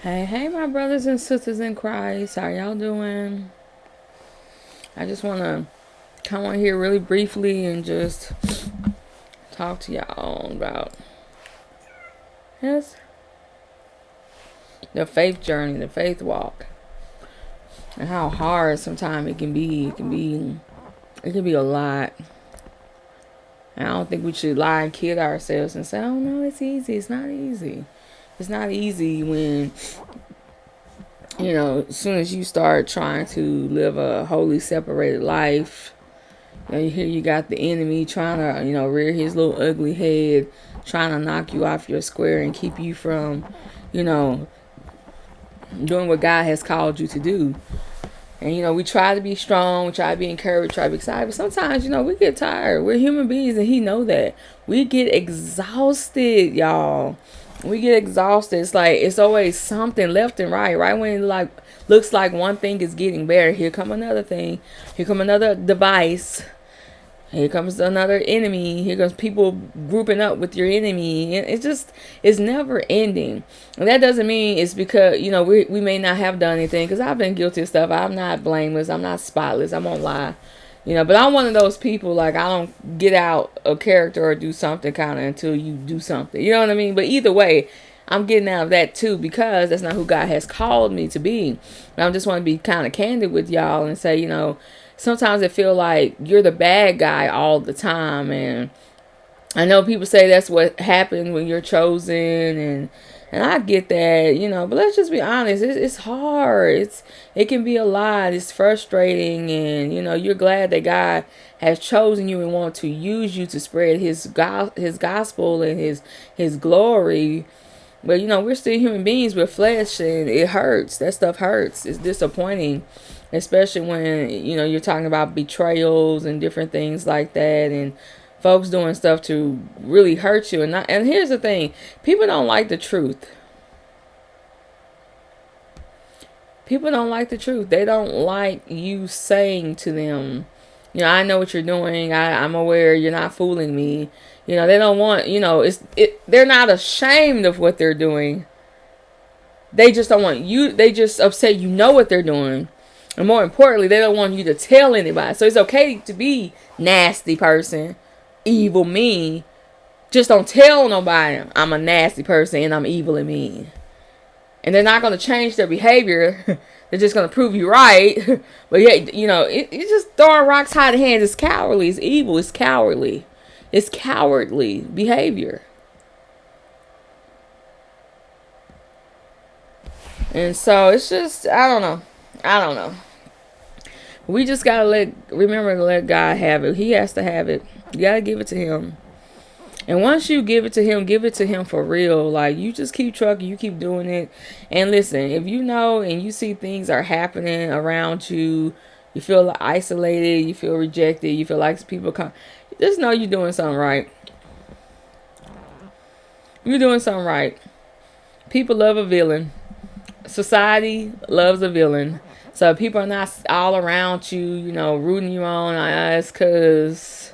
Hey, hey, my brothers and sisters in Christ. How y'all doing? I just want to come on here really briefly and just talk to y'all about yes, the faith journey, the faith walk, and how hard sometimes it can be. It can be a lot. And I don't think we should lie and kid ourselves and say, "Oh no, it's easy." It's not easy. It's not easy when as soon as you start trying to live a wholly separated life. Here you got the enemy trying to, rear his little ugly head, trying to knock you off your square and keep you from, you know, doing what God has called you to do. And, we try to be strong, we try to be encouraged, try to be excited. But sometimes, we get tired. We're human beings and he know that. We get exhausted, y'all. We get exhausted. It's like it's always something left and right. Right when it looks like one thing is getting better, here come another thing. Here come another device. Here comes another enemy. Here comes people grouping up with your enemy. And it's never ending. And that doesn't mean it's because, we may not have done anything. Because I've been guilty of stuff. I'm not blameless. I'm not spotless. I won't lie. But I'm one of those people, like, I don't get out a character or do something kind of until you do something. You know what I mean? But either way, I'm getting out of that too because that's not who God has called me to be. And I just want to be kind of candid with y'all and say, sometimes it feel like you're the bad guy all the time. And I know people say that's what happens when you're chosen, and I get that, but let's just be honest. It's hard. It can be a lot. It's frustrating, and you're glad that God has chosen you and want to use you to spread His gospel and His glory. But we're still human beings with flesh, and it hurts. That stuff hurts. It's disappointing, especially when you're talking about betrayals and different things like that, and folks doing stuff to really hurt you. And here's the thing: people don't like the truth. People don't like the truth. They don't like you saying to them, I know what you're doing. I'm aware you're not fooling me. They don't want, they're not ashamed of what they're doing. They just don't want you. They just upset what they're doing. And more importantly, they don't want you to tell anybody. So it's okay to be nasty person, evil, mean. Just don't tell nobody I'm a nasty person and I'm evil and mean. And they're not going to change their behavior. They're just going to prove you right. But yeah, it's just throwing rocks hiding hands. It's cowardly. It's evil. It's cowardly. It's cowardly behavior. And so it's just, I don't know. We just got to remember to let God have it. He has to have it. You got to give it to Him. And once you give it to him for real. Like, you just keep trucking, you keep doing it. And listen, if you know and you see things are happening around you, you feel isolated, you feel rejected, you feel like people come, just know you're doing something right. You're doing something right. People love a villain. Society loves a villain. So people are not all around you, rooting you on. It's because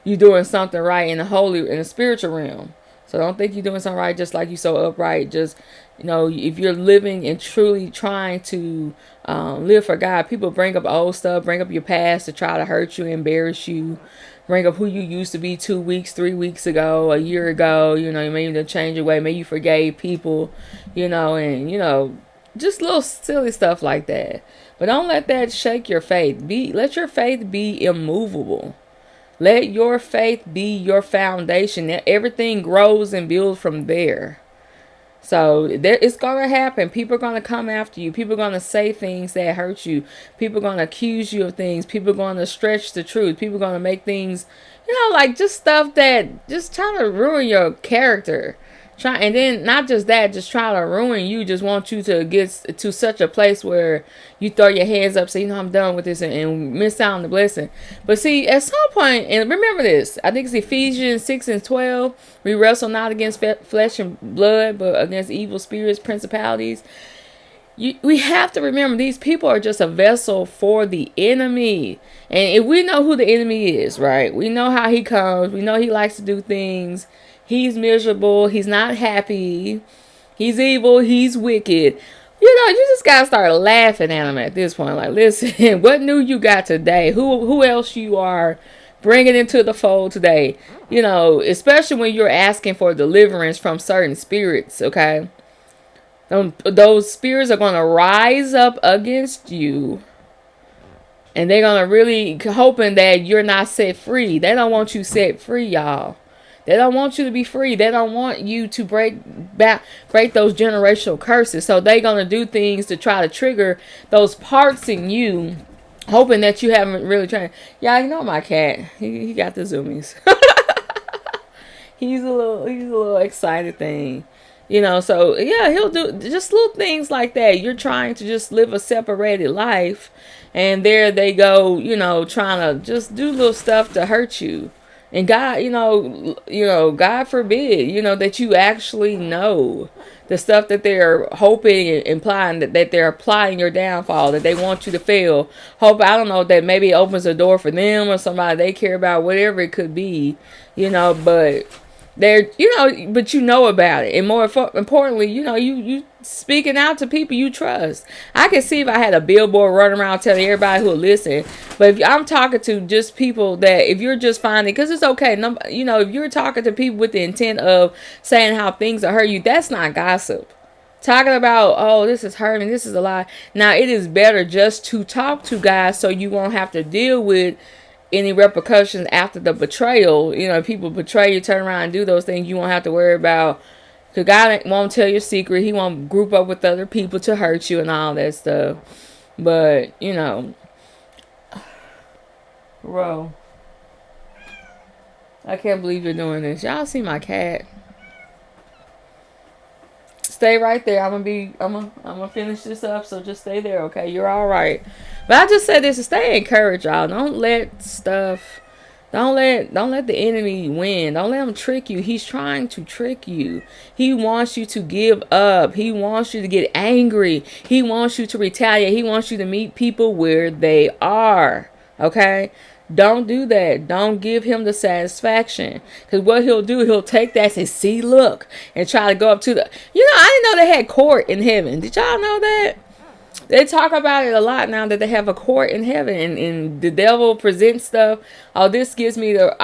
you're doing something right in the spiritual realm. So don't think you're doing something right just like you so upright. Just, if you're living and truly trying to live for God, people bring up old stuff, bring up your past to try to hurt you, embarrass you, bring up who you used to be 2 weeks, 3 weeks ago, a year ago. Maybe to change your way. Maybe you forgave people, and, just little silly stuff like that. But don't let that shake your faith. Let your faith be immovable. Let your faith be your foundation. Everything grows and builds from there. So it's going to happen. People are going to come after you. People are going to say things that hurt you. People are going to accuse you of things. People are going to stretch the truth. People are going to make things, like just stuff that just try to ruin your character. And then not just that, just try to ruin you. Just want you to get to such a place where you throw your hands up, say, I'm done with this, and miss out on the blessing. But see, at some point, and remember this, I think it's Ephesians 6:12. We wrestle not against flesh and blood, but against evil spirits, principalities. We have to remember these people are just a vessel for the enemy. And if we know who the enemy is, right? We know how he comes. We know he likes to do things. He's miserable. He's not happy. He's evil. He's wicked. You just gotta start laughing at him at this point. Like, listen, what new you got today? Who else you are bringing into the fold today? Especially when you're asking for deliverance from certain spirits. Okay, those spirits are gonna rise up against you, and they're gonna really hoping that you're not set free. They don't want you set free, y'all. They don't want you to be free. They don't want you to break those generational curses. So they're going to do things to try to trigger those parts in you, hoping that you haven't really trained. Yeah, my cat. He got the zoomies. he's a little excited thing. So yeah, he'll do just little things like that. You're trying to just live a separated life, and there they go, trying to just do little stuff to hurt you. And God, God forbid, that you actually know the stuff that they're hoping and implying that they're applying your downfall, that they want you to fail. I don't know, that maybe it opens a door for them or somebody they care about, whatever it could be, but they're, but about it. And more importantly, you speaking out to people you trust. I can see if I had a billboard running around telling everybody who will listen, but if I'm talking to just people that, if you're just finding, because it's okay, if you're talking to people with the intent of saying how things are hurt you, that's not gossip. Talking about, oh, this is hurting, this is a lie. Now, it is better just to talk to guys so you won't have to deal with any repercussions after the betrayal. People betray you, turn around and do those things, you won't have to worry about. Because God won't tell your secret. He won't group up with other people to hurt you and all that stuff. But, bro, I can't believe you're doing this. Y'all see my cat? Stay right there. I'm gonna finish this up, so just stay there, okay? You're all right. But I just said this to stay encouraged, y'all. Don't let the enemy win. Don't let him trick you. He's trying to trick you. He wants you to give up. He wants you to get angry. He wants you to retaliate. He wants you to meet people where they are. Okay? Don't do that. Don't give him the satisfaction. Because what he'll do, he'll take that and say, see, look, and try to go up to the... I didn't know they had court in heaven. Did y'all know that? They talk about it a lot now, that they have a court in heaven, and the devil presents stuff. Oh, this gives me the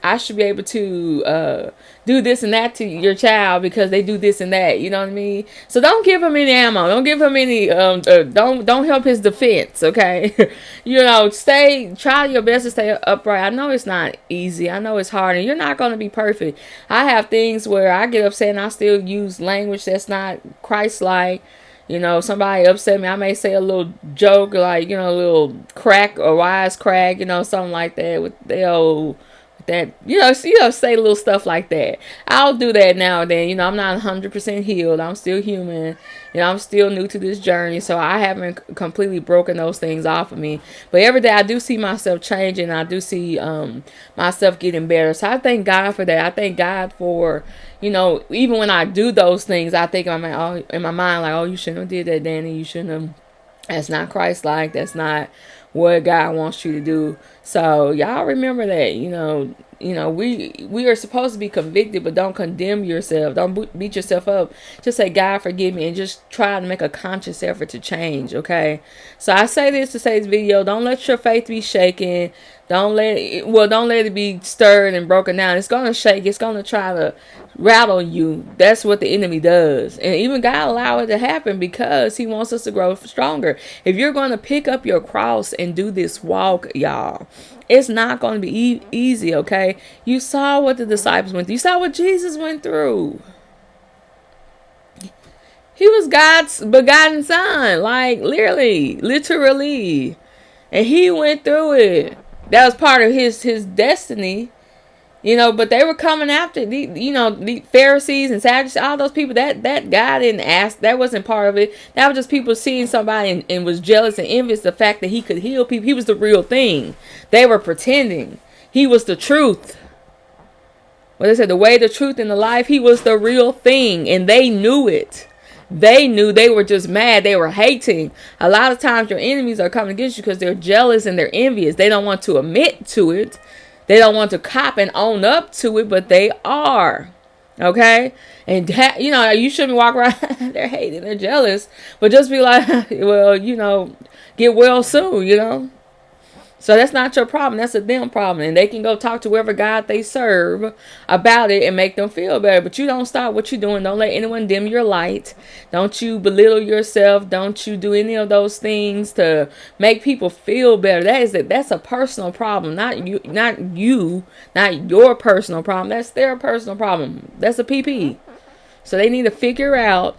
I should be able to do this and that to your child because they do this and that. You know what I mean? So don't give him any ammo. Don't give him any. Don't help his defense. Okay? Try your best to stay upright. I know it's not easy. I know it's hard, and you're not going to be perfect. I have things where I get upset and I still use language that's not Christ-like. Somebody upset me, I may say a little joke, like, a little crack or wise crack, something like that with that, say little stuff like that. I'll do that now and then. I'm not 100% healed. I'm still human. I'm still new to this journey, so I haven't completely broken those things off of me. But every day I do see myself changing. I do see myself getting better. So I thank God for that. I thank God for, even when I do those things, I think in my mind, like, oh, you shouldn't have did that, Danny. You shouldn't have. That's not Christ-like. That's not what God wants you to do. So y'all remember that, we are supposed to be convicted, but don't condemn yourself. Don't beat yourself up. Just say, God, forgive me, and just try to make a conscious effort to change. Okay. So I say this to say this video, don't let your faith be shaken. Don't let it be stirred and broken down. It's going to shake. It's going to try to rattle you. That's what the enemy does. And even God allow it to happen because he wants us to grow stronger. If you're going to pick up your cross and do this walk, y'all, it's not going to be easy, okay? You saw what the disciples went through. You saw what Jesus went through. He was God's begotten son, like literally. And he went through it. That was part of his destiny, but they were coming after the Pharisees and Sadducees, all those people that God didn't ask. That wasn't part of it. That was just people seeing somebody and was jealous and envious the fact that he could heal people. He was the real thing. They were pretending. He was the truth. Well, they said the way, the truth, and the life. He was the real thing, and they knew it. They knew. They were just mad. They were hating. A lot of times your enemies are coming against you because they're jealous and they're envious. They don't want to admit to it. They don't want to cop and own up to it, but they are. Okay, and you shouldn't walk around they're hating, they're jealous, but just be like, well, get well soon, So that's not your problem. That's a them problem. And they can go talk to whoever God they serve about it and make them feel better. But you don't stop what you're doing. Don't let anyone dim your light. Don't you belittle yourself. Don't you do any of those things to make people feel better. That's a personal problem. Not not your personal problem. That's their personal problem. That's a PP. So they need to figure out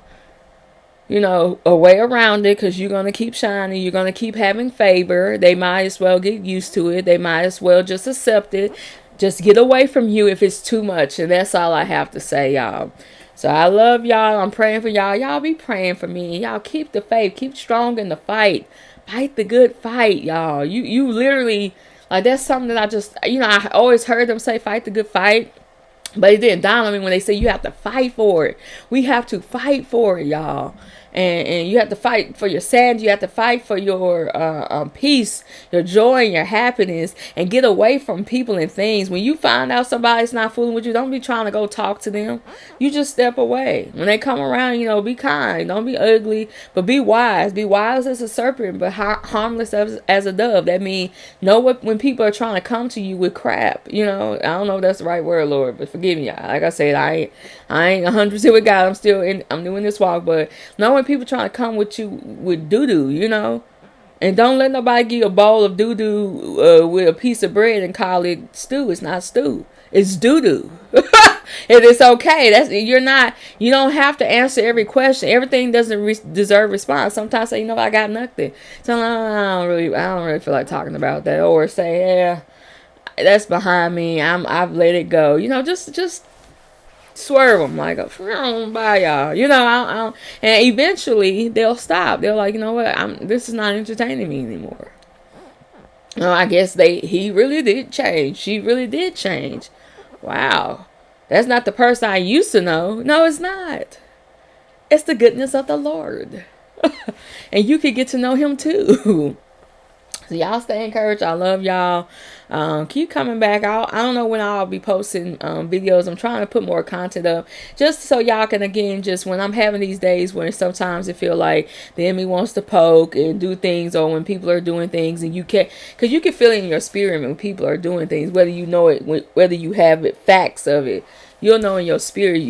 a way around it, because you're going to keep shining. You're going to keep having favor. They might as well get used to it. They might as well just accept it. Just get away from you if it's too much. And that's all I have to say, y'all. So I love y'all. I'm praying for y'all. Y'all be praying for me. Y'all keep the faith. Keep strong in the fight. Fight the good fight, y'all. You literally, like, that's something that I just, I always heard them say, fight the good fight. But it didn't dawn on me when they say you have to fight for it. We have to fight for it, y'all. And you have to fight for your sanity. You have to fight for your peace, your joy, and your happiness, and get away from people and things. When you find out somebody's not fooling with you, don't be trying to go talk to them. You just step away. When they come around, be kind. Don't be ugly, but be wise. Be wise as a serpent, but harmless as a dove. That means know when people are trying to come to you with crap. I don't know if that's the right word, Lord, but forgive me. Like I said, I ain't 100% with God. I'm doing this walk, but knowing people trying to come with you with doo-doo, and don't let nobody give you a bowl of doo-doo with a piece of bread and call it stew. It's not stew. It's doo-doo. And it's okay. You don't have to answer every question. Everything doesn't deserve response. Sometimes say, I got nothing. So I don't really feel like talking about that. Or say, yeah, that's behind me. I've let it go. Just swerve them like, bye y'all. And eventually they'll stop. They're like, what? This is not entertaining me anymore. I guess he really did change. She really did change. Wow, that's not the person I used to know. No, it's not. It's the goodness of the Lord, and you could get to know Him too. So y'all stay encouraged. I love y'all. Keep coming back. I don't know when I'll be posting videos. I'm trying to put more content up just so y'all can, again, just when I'm having these days where sometimes it feel like the enemy wants to poke and do things, or when people are doing things and because you can feel it in your spirit when people are doing things, whether you know it, whether you have it, facts of it. You'll know in your spirit,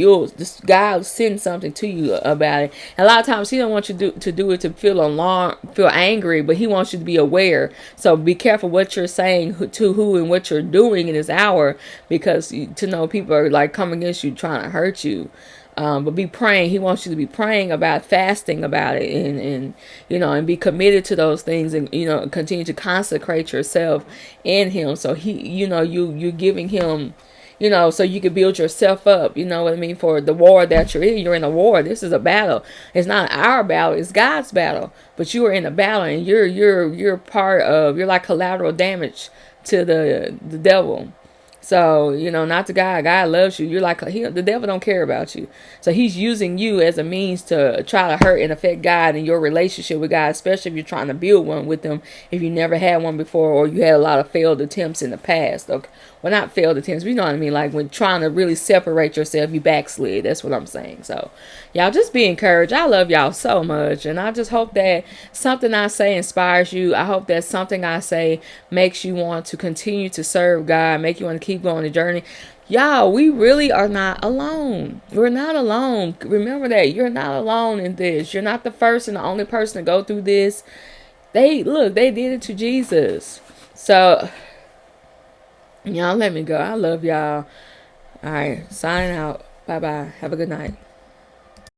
God will send something to you about it. And a lot of times He don't want you to do it to feel alarmed, feel angry, but He wants you to be aware. So be careful what you're saying to who and what you're doing in this hour, because to know people are like coming against you, trying to hurt you. But be praying. He wants you to be praying about, fasting about it, and be committed to those things, and continue to consecrate yourself in Him. So you're giving Him, so you can build yourself up, what I mean, for the war that you're in. You're in a war. This is a battle. It's not our battle, it's God's battle. But you are in a battle, and you're part of, you're like collateral damage to the devil. So, not to God. God loves you. You're like, the devil don't care about you. So he's using you as a means to try to hurt and affect God and your relationship with God, especially if you're trying to build one with Him, if you never had one before, or you had a lot of failed attempts in the past. Okay. Well, not failed attempts, but you know what I mean? Like when trying to really separate yourself, you backslid. That's what I'm saying. So y'all just be encouraged. I love y'all so much. And I just hope that something I say inspires you. I hope that something I say makes you want to continue to serve God, make you want to keep going the journey. Y'all, we really are not alone. We're not alone. Remember that. You're not alone in this. You're not the first and the only person to go through this. They did it to Jesus. So y'all let me go. I love y'all. All right, sign out. Bye bye. Have a good night.